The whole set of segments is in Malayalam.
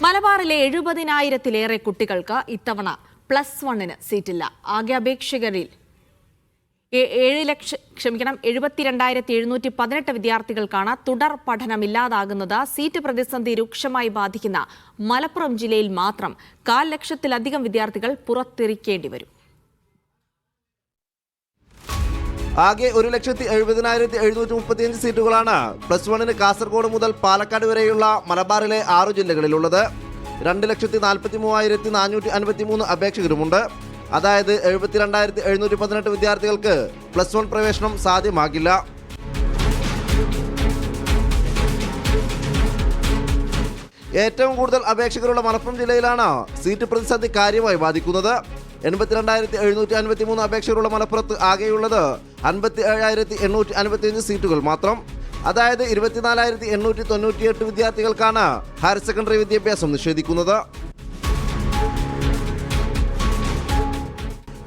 മലബാറിലെ 70,000-ലേറെ കുട്ടികൾക്ക് ഇത്തവണ +1 സീറ്റില്ല. ആകെ അപേക്ഷകരിൽ 72,718 വിദ്യാർത്ഥികൾക്കാണ് തുടർ പഠനമില്ലാതാകുന്നത്. സീറ്റ് പ്രതിസന്ധി രൂക്ഷമായി ബാധിക്കുന്ന മലപ്പുറം ജില്ലയിൽ മാത്രം 1,00,000-ലധികം വിദ്യാർത്ഥികൾ പുറത്തിരിക്കേണ്ടി വരും. ആകെ 1,70,735 സീറ്റുകളാണ് +1 കാസർഗോഡ് മുതൽ പാലക്കാട് വരെയുള്ള മലബാറിലെ 6 ജില്ലകളിലുള്ളത്. 2,43,453 അപേക്ഷകരുമുണ്ട്. അതായത് 72,718 വിദ്യാർത്ഥികൾക്ക് +1 പ്രവേശനം സാധ്യമാകില്ല. ഏറ്റവും കൂടുതൽ അപേക്ഷകരുള്ള മലപ്പുറം ജില്ലയിലാണ് സീറ്റ് പ്രതിസന്ധി കാര്യമായി ബാധിക്കുന്നത്. 82,753 അപേക്ഷകരുള്ള മലപ്പുറത്ത് ആകെയുള്ളത് 57,855 സീറ്റുകൾ മാത്രം. അതായത് 24,898 വിദ്യാർത്ഥികൾക്കാണ് ഹയർ സെക്കൻഡറി വിദ്യാഭ്യാസം നിഷേധിക്കുന്നത്.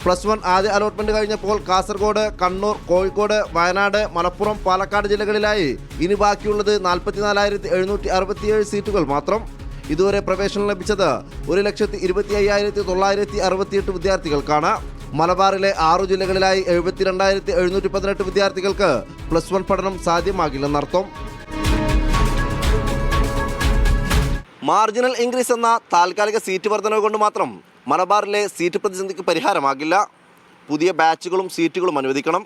+1 ആദ്യ അലോട്ട്മെന്റ് കഴിഞ്ഞപ്പോൾ കാസർഗോഡ്, കണ്ണൂർ, കോഴിക്കോട്, വയനാട്, മലപ്പുറം, പാലക്കാട് ജില്ലകളിലായി ഇനി ബാക്കിയുള്ളത് 44,767 സീറ്റുകൾ മാത്രം. ഇതുവരെ പ്രവേശനം ലഭിച്ചത് 1,25,968 വിദ്യാർത്ഥികൾക്കാണ്. മലബാറിലെ 6 ജില്ലകളിലായി 72,718 വിദ്യാർത്ഥികൾക്ക് +1 പഠനം സാധ്യമാകില്ലെന്നർത്ഥം. മാർജിനൽ ഇൻക്രീസ് എന്ന താൽക്കാലിക സീറ്റ് വർധനവ് കൊണ്ട് മാത്രം മലബാറിലെ സീറ്റ് പ്രതിസന്ധിക്ക് പരിഹാരമാകില്ല. പുതിയ ബാച്ചുകളും സീറ്റുകളും അനുവദിക്കണം.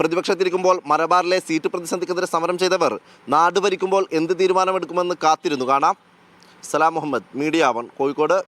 പ്രതിപക്ഷത്തിരിക്കുമ്പോൾ മലബാറിലെ സീറ്റ് പ്രതിസന്ധിക്കെതിരെ സമരം ചെയ്തവർ നാട് ഭരിക്കുമ്പോൾ എന്ത് തീരുമാനമെടുക്കുമെന്ന് കാത്തിരുന്നു കാണാം. സലാം മുഹമ്മദ്, മീഡിയ 1, കോഴിക്കോട്.